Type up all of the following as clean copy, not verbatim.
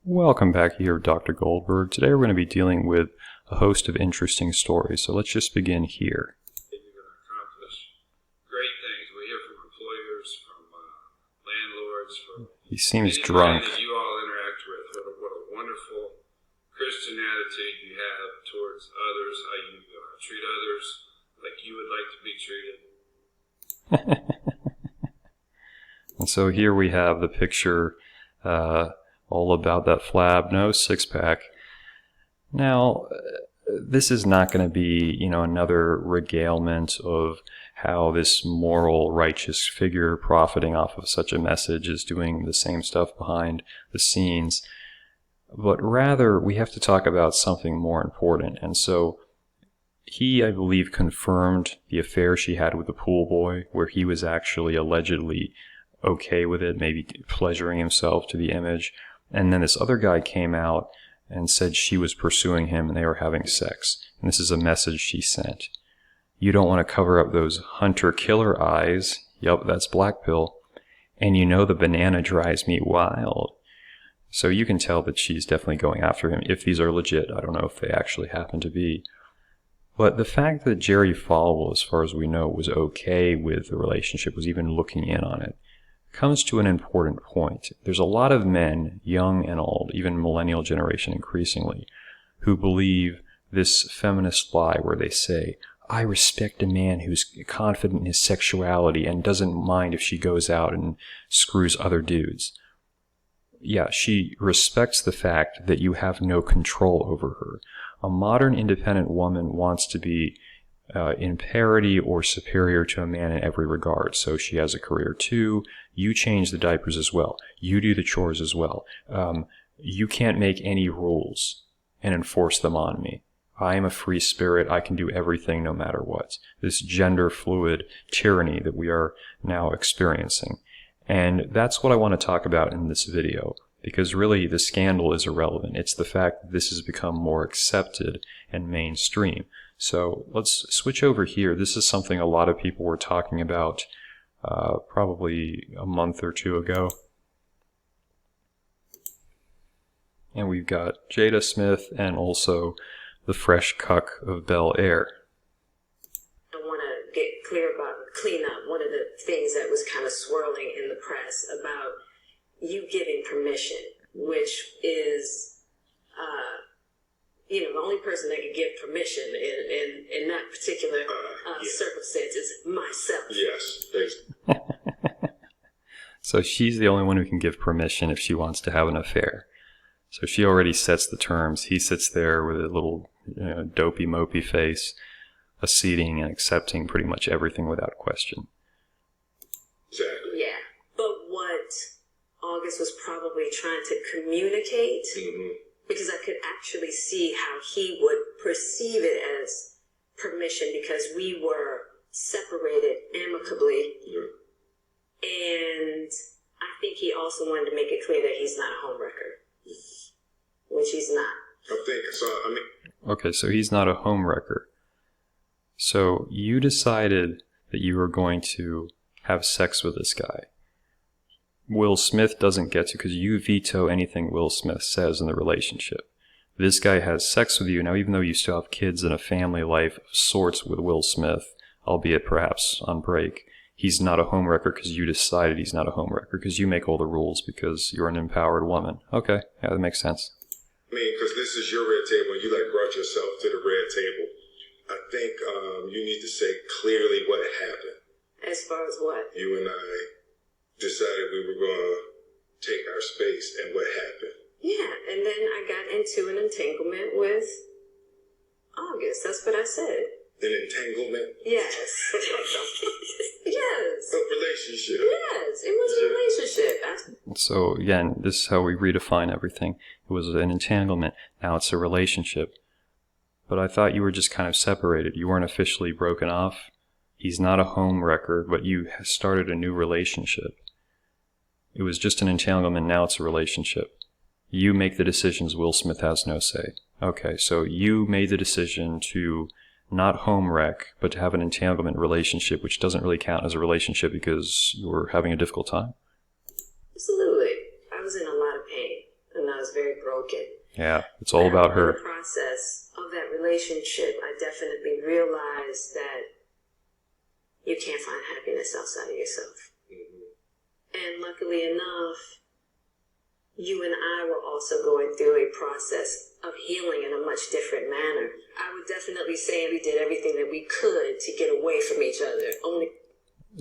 Welcome back here, Dr. Goldberg. Today we're going to be dealing with a host of interesting stories, so let's just begin here. You're going to accomplish great things. We hear from employers, from landlords, from He seems anybody drunk. that you all interact with. What a wonderful Christian attitude you have towards others, how you treat others like you would like to be treated. And so here we have the picture all about that flab, no six-pack. Now, this is not going to be, another regalement of how this moral, righteous figure profiting off of such a message is doing the same stuff behind the scenes. But rather, we have to talk about something more important. And so he, I believe, confirmed the affair she had with the pool boy, where he was actually allegedly okay with it, maybe pleasuring himself to the image. And then this other guy came out and said she was pursuing him and they were having sex. And this is a message she sent. You don't want to cover up those hunter-killer eyes. Yup, that's black pill. And the banana drives me wild. So you can tell that she's definitely going after him. If these are legit, I don't know if they actually happen to be. But the fact that Jerry Falwell, as far as we know, was okay with the relationship, was even looking in on it, comes to an important point. There's a lot of men, young and old, even millennial generation increasingly, who believe this feminist lie where they say, I respect a man who's confident in his sexuality and doesn't mind if she goes out and screws other dudes. Yeah, she respects the fact that you have no control over her. A modern independent woman wants to be in parity or superior to a man in every regard. So she has a career too. You change the diapers as well. You do the chores as well. You can't make any rules and enforce them on me. I am a free spirit. I can do everything no matter what. This gender fluid tyranny that we are now experiencing. And that's what I want to talk about in this video, because really the scandal is irrelevant. It's the fact that this has become more accepted and mainstream. So let's switch over here. This is something a lot of people were talking about probably a month or two ago. And we've got Jada Smith and also the fresh cuck of Bel Air. I want to get clean up one of the things that was kind of swirling in the press about you giving permission, which is the only person that could give permission in that particular circumstance is myself. Yes, thanks. So she's the only one who can give permission if she wants to have an affair. So she already sets the terms. He sits there with a little dopey mopey face, acceding and accepting pretty much everything without question. Exactly. Yeah, but what August was probably trying to communicate, because I could actually see how he would perceive it as permission because we were separated amicably. And I think he also wanted to make it clear that he's not a homewrecker, which he's not. I'm thinking, Okay, so he's not a homewrecker. So you decided that you were going to have sex with this guy. Will Smith doesn't get to, because you veto anything Will Smith says in the relationship. This guy has sex with you. Now, even though you still have kids and a family life of sorts with Will Smith, albeit perhaps on break, he's not a homewrecker because you decided he's not a homewrecker, because you make all the rules because you're an empowered woman. Okay, yeah, that makes sense. I mean, because this is your red table and you brought yourself to the red table. I think you need to say clearly what happened. As far as what? You and I decided we were going to take our space, and what happened? Yeah, and then I got into an entanglement with August. That's what I said. An entanglement? Yes. Yes. A relationship? Yes, it was a relationship. So again, this is how we redefine everything. It was an entanglement. Now it's a relationship. But I thought you were just kind of separated. You weren't officially broken off. He's not a homewrecker, but you started a new relationship. It was just an entanglement, now it's a relationship. You make the decisions, Will Smith has no say. Okay, so you made the decision to not home wreck, but to have an entanglement relationship, which doesn't really count as a relationship because you were having a difficult time? Absolutely. I was in a lot of pain, and I was very broken. Yeah, it's all about her. In the process of that relationship, I definitely realized that you can't find happiness outside of yourself. And luckily enough, you and I were also going through a process of healing in a much different manner. I would definitely say we did everything that we could to get away from each other.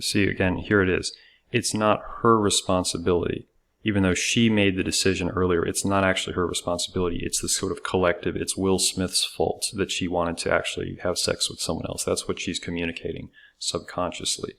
See, again, here it is. It's not her responsibility. Even though she made the decision earlier, it's not actually her responsibility. It's this sort of collective, it's Will Smith's fault that she wanted to actually have sex with someone else. That's what she's communicating subconsciously.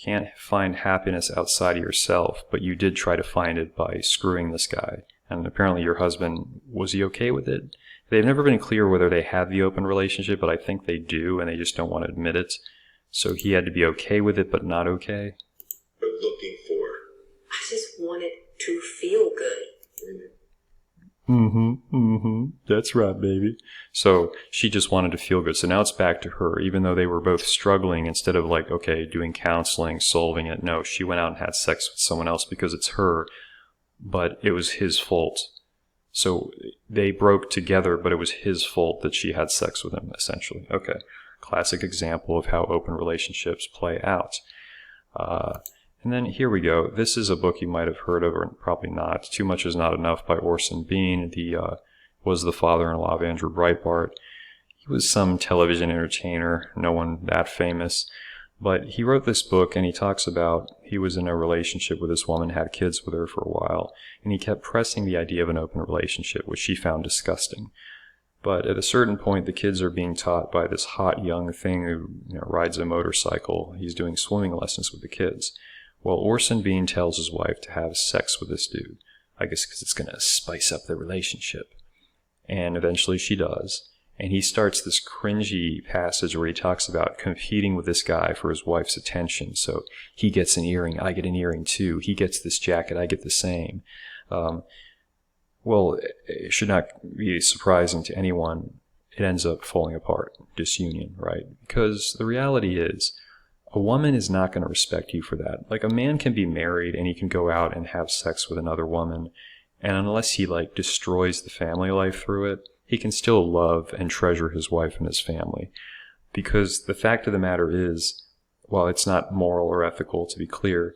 Can't find happiness outside of yourself, but you did try to find it by screwing this guy. And apparently your husband, was he okay with it? They've never been clear whether they had the open relationship, but I think they do, and they just don't want to admit it. So he had to be okay with it, but not okay. But looking for. I just wanted to feel good. That's right, baby. So she just wanted to feel good. So now it's back to her, even though they were both struggling. Instead of like, okay, doing counseling, solving it. No, she went out and had sex with someone else because it's her, but it was his fault. So they broke together, but it was his fault that she had sex with him, essentially. Okay. Classic example of how open relationships play out. And then here we go. This is a book you might have heard of, or probably not. Too Much Is Not Enough by Orson Bean. Was the father-in-law of Andrew Breitbart. He was some television entertainer, no one that famous. But he wrote this book, and he talks about he was in a relationship with this woman, had kids with her for a while, and he kept pressing the idea of an open relationship, which she found disgusting. But at a certain point, the kids are being taught by this hot young thing who rides a motorcycle. He's doing swimming lessons with the kids. Well, Orson Bean tells his wife to have sex with this dude, I guess because it's going to spice up the relationship. And eventually she does. And he starts this cringy passage where he talks about competing with this guy for his wife's attention. So he gets an earring, I get an earring too. He gets this jacket, I get the same. Well, it should not be surprising to anyone. It ends up falling apart, disunion, right? Because the reality is, a woman is not going to respect you for that. Like, a man can be married and he can go out and have sex with another woman, and unless he destroys the family life through it, he can still love and treasure his wife and his family. Because the fact of the matter is, while it's not moral or ethical, to be clear,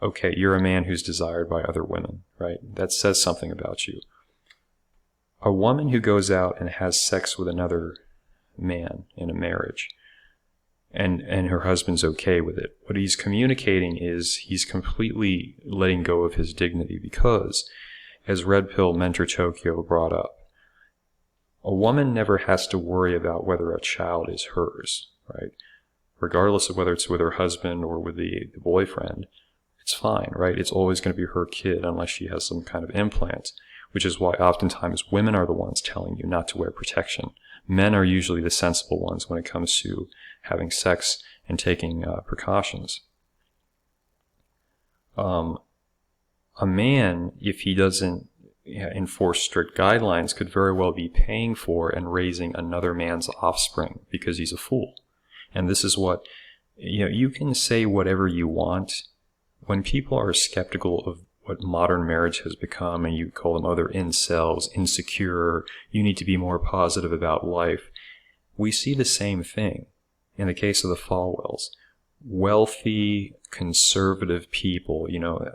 okay, you're a man who's desired by other women, right? That says something about you. A woman who goes out and has sex with another man in a marriage, and her husband's okay with it, what he's communicating is he's completely letting go of his dignity, because, as Red Pill Mentor Tokyo brought up, a woman never has to worry about whether a child is hers, right? Regardless of whether it's with her husband or with the boyfriend, it's fine, right? It's always going to be her kid unless she has some kind of implant, which is why oftentimes women are the ones telling you not to wear protection. Men are usually the sensible ones when it comes to having sex and taking precautions. A man, if he doesn't enforce strict guidelines, could very well be paying for and raising another man's offspring because he's a fool. And this is what, you can say whatever you want. When people are skeptical of what modern marriage has become, and you call them other incels, insecure, you need to be more positive about life, we see the same thing in the case of the Falwells. Wealthy, conservative people,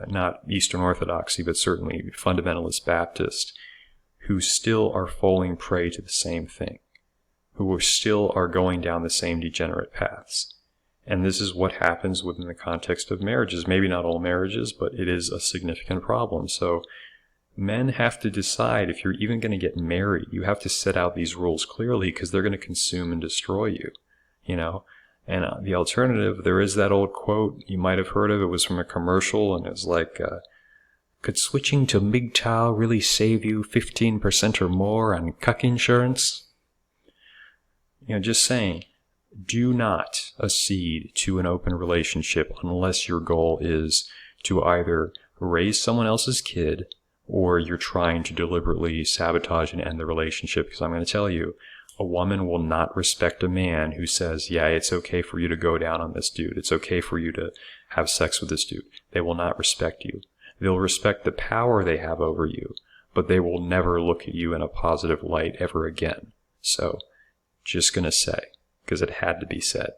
not Eastern Orthodoxy, but certainly fundamentalist Baptist, who still are falling prey to the same thing, who still are going down the same degenerate paths. And this is what happens within the context of marriages. Maybe not all marriages, but it is a significant problem. So men have to decide, if you're even going to get married, you have to set out these rules clearly, because they're going to consume and destroy you, And the alternative, there is that old quote, you might have heard of, it was from a commercial, and it was like, could switching to MGTOW really save you 15% or more on cuck insurance? Just saying. Do not accede to an open relationship unless your goal is to either raise someone else's kid, or you're trying to deliberately sabotage and end the relationship. Because I'm going to tell you, a woman will not respect a man who says, yeah, it's okay for you to go down on this dude. It's okay for you to have sex with this dude. They will not respect you. They'll respect the power they have over you, but they will never look at you in a positive light ever again. So, just going to say, because it had to be said.